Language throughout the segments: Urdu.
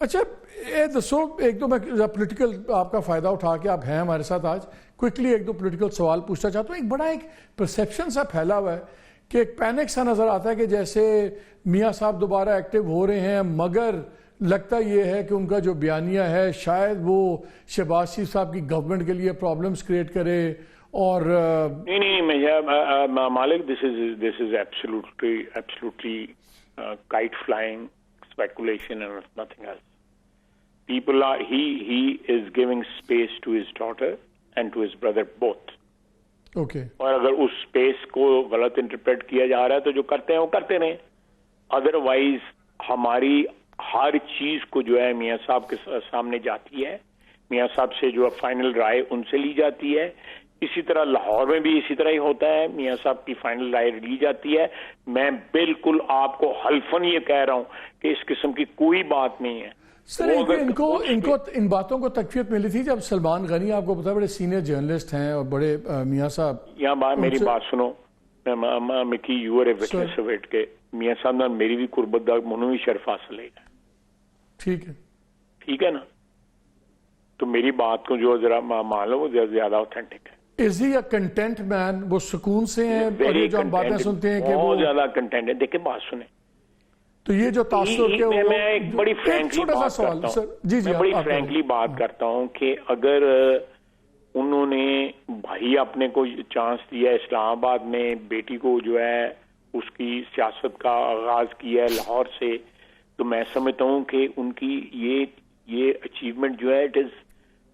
اچھا دسو ایک دو میں پولیٹیکل آپ کا فائدہ اٹھا کے آپ ہیں ہمارے ساتھ آج کوئکلی ایک دو پولیٹیکل سوال پوچھنا چاہتا ہوں. ایک بڑا ایک پرسیپشن سا پھیلا ہوا ہے کہ ایک پینک سا نظر آتا ہے کہ جیسے میاں صاحب دوبارہ ایکٹیو ہو رہے ہیں، مگر لگتا یہ ہے کہ ان کا جو بیانیہ ہے شاید وہ شہباز شریف صاحب کی گورنمنٹ کے لیے پرابلمز کریٹ کرے. اور نہیں مالک this is absolutely kite flying speculation and nothing else. People are he is giving space to his daughter and to his brother both. Okay. اور اگر اس space کو غلط انٹرپریٹ کیا جا رہا ہے تو جو کرتے ہیں وہ کرتے رہیں. ادروائز ہماری ہر چیز کو جو ہے میاں صاحب کے سامنے جاتی ہے، میاں صاحب سے جو فائنل رائے ان سے لی جاتی ہے. اسی طرح لاہور میں بھی اسی طرح ہی ہوتا ہے، میاں صاحب کی فائنل رائے لی جاتی ہے. میں بالکل آپ کو حلفاً یہ کہہ رہا ہوں کہ اس قسم کی کوئی بات نہیں ہے. سر ان کو ان باتوں کو تقویت ملی تھی جب سلمان غنی آپ کو پتا بڑے سینئر جرنلسٹ ہیں اور بڑے میاں صاحب یہاں میری بات سنو مکی you are a witness of it کہ میاں صاحب نے میری بھی قربت دا منو بھی شرف حاصل ہے. ٹھیک ہے نا، تو میری بات کو جو ذرا مان لو وہ زیادہ اوتھینٹک ہے. Is he a content man؟ وہ سکون سے ہیں اور یہ جو ہم باتیں سنتے ہیں کہ وہ بہت زیادہ کنٹینٹ ہے. دیکھیں بات سنیں تو یہ جو تاثر کے میں ایک بڑی فرینکلی بات کرتا ہوں، میں بڑی فرینکلی بات کرتا ہوں کہ اگر انہوں نے بھائی اپنے کو چانس دیا اسلام آباد میں، بیٹی کو جو ہے اس کی سیاست کا آغاز کیا ہے لاہور سے، تو میں سمجھتا ہوں کہ ان کی یہ اچیومنٹ جو ہے اٹ از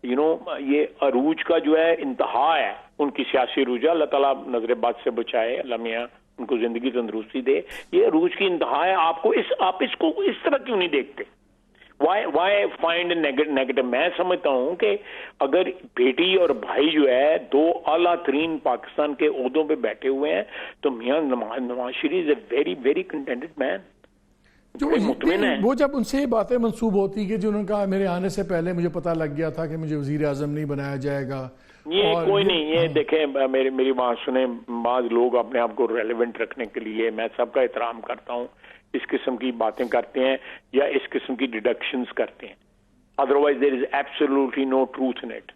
یہ عروج کا جو ہے انتہا ہے ان کی سیاسی عروج. اللہ تعالیٰ نظر بد سے بچائے، اللہ میاں ان کو زندگی تندرستی دے. یہ عروج کی انتہا ہے. آپ اس کو اس طرح کیوں نہیں دیکھتے؟ Why find negative? میں سمجھتا ہوں کہ اگر بیٹی اور بھائی جو ہے دو اعلیٰ ترین پاکستان کے عہدوں پہ بیٹھے ہوئے ہیں تو میاں نواز شریف از اے ویری ویری کنٹینٹڈ مین. وہ جب ان سے یہ باتیں منسوب ہوتی کہ جنہوں نے کہا میرے آنے سے پہلے مجھے پتہ لگ گیا تھا کہ مجھے وزیر اعظم نہیں بنایا جائے گا، یہ کوئی نہیں. یہ دیکھیں میری بات سنیں، بعض لوگ اپنے آپ کو ریلیونٹ رکھنے کے لیے، میں سب کا احترام کرتا ہوں، اس قسم کی باتیں کرتے ہیں یا اس قسم کی ڈیڈکشنز کرتے ہیں. Otherwise there is absolutely no truth in it.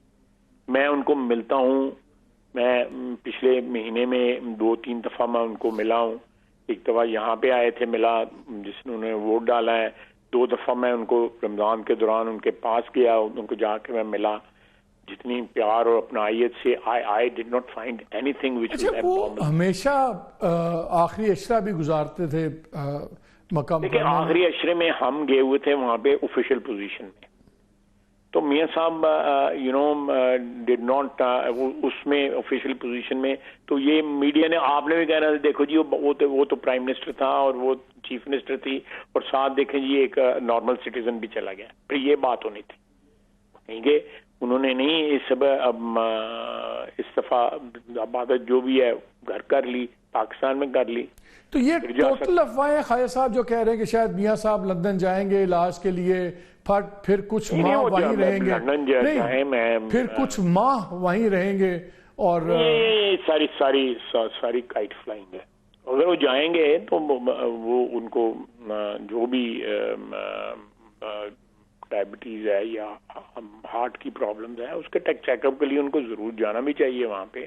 میں ان کو ملتا ہوں، میں پچھلے مہینے میں 2-3 دفعہ میں ان کو ملا ہوں. ایک دفعہ یہاں پہ آئے تھے ملا جس نے انہوں نے ووٹ ڈالا ہے. 2 دفعہ میں ان کو رمضان کے دوران ان کے پاس گیا، ان کو جا کے میں ملا. جتنی پیار اور اپنائیت سے I did not find anything which was abnormal. ہمیشہ آخری اشرہ بھی گزارتے تھے مکہ. دیکھیں آخری اشرے میں ہم گئے ہوئے تھے وہاں پہ آفیشیل پوزیشن میں، تو میاں صاحب ڈیڈ ناٹ اس میں آفیشیل پوزیشن میں. تو یہ میڈیا نے آپ نے بھی کہنا دیکھو جی وہ تو پرائم منسٹر تھا اور وہ چیف منسٹر تھی، اور ساتھ دیکھیں جی ایک نارمل سٹیزن بھی چلا گیا. پھر یہ بات ہونی تھی کہیں گے انہوں نے نہیں اس دفعہ عبادت جو بھی ہے گھر کر لی، پاکستان میں کر لی. تو یہ ٹوٹل افواہیں خواجہ صاحب جو کہہ رہے ہیں کہ شاید میاں صاحب لندن جائیں گے علاج کے لیے، پھر کچھ ماہ وہیں رہیں گے، پھر کچھ ماہ وہیں رہیں گے، اور ساری کائٹ فلائنگ ہے. اگر وہ جائیں گے تو وہ ان کو جو بھی ڈائبٹیز ہے یا ہارٹ کی پرابلمز ہے اس کے چیک اپ کے لیے ان کو ضرور جانا بھی چاہیے وہاں پہ.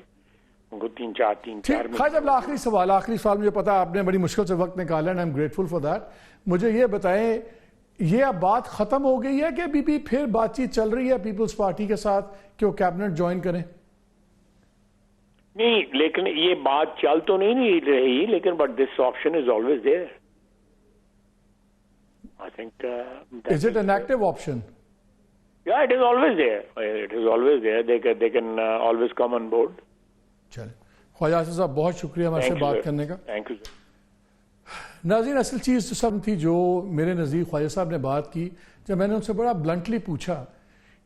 ان کو 3-4 جب آخری سوال مجھے پتا آپ نے بڑی مشکل سے وقت نکالا ہے، I'm grateful for that. مجھے یہ بتائیں یہ اب بات ختم ہو گئی ہے کہ ابھی بھی پھر بات چیت چل رہی ہے پیپلز پارٹی کے ساتھ کہ وہ کیبنٹ جوائن کریں؟ نہیں، لیکن یہ بات چل تو نہیں رہی، لیکن but this option is always there. I think is it an active option? Yeah, it is always there. It is always there. They can always come on board. چلیں خواجہ آصف صاحب بہت شکریہ ہمارے سے بات کرنے کا. Thank you sir. ناظرین اصل چیز تو سب تھی جو میرے نزدیک خواجہ صاحب نے بات کی جب میں نے ان سے بڑا بلنٹلی پوچھا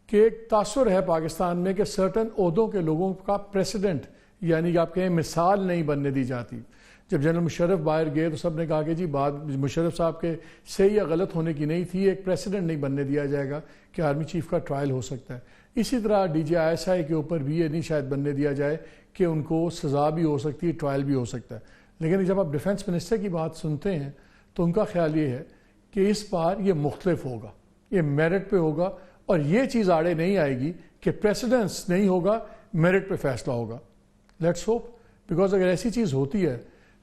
کہ ایک تاثر ہے پاکستان میں کہ سرٹن عہدوں کے لوگوں کا پریسیڈنٹ یعنی کہ آپ کہیں مثال نہیں بننے دی جاتی. جب جنرل مشرف باہر گئے تو سب نے کہا کہ جی بات مشرف صاحب کے صحیح یا غلط ہونے کی نہیں تھی، ایک پریسیڈنٹ نہیں بننے دیا جائے گا کہ آرمی چیف کا ٹرائل ہو سکتا ہے. اسی طرح DGI کے اوپر بھی یہ نہیں شاید بننے دیا جائے کہ ان کو سزا بھی ہو سکتی ہے، ٹرائل بھی ہو سکتا ہے. لیکن جب آپ ڈیفنس منسٹر کی بات سنتے ہیں تو ان کا خیال یہ ہے کہ اس بار یہ مختلف ہوگا. یہ میرٹ پہ ہوگا، اور یہ چیز آڑے نہیں آئے گی کہ پریسیڈنس نہیں ہوگا، میرٹ پہ فیصلہ ہوگا. لیٹس ہوپ، بیکاز اگر ایسی چیز ہوتی ہے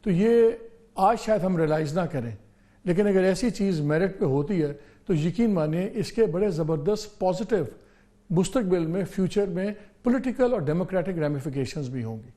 تو یہ آج شاید ہم ریلائز نہ کریں، لیکن اگر ایسی چیز میرٹ پہ ہوتی ہے تو یقین مانیں اس کے بڑے زبردست پازیٹیو مستقبل میں، فیوچر میں پولیٹیکل اور ڈیموکریٹک ریمیفیکیشنز بھی ہوں گی.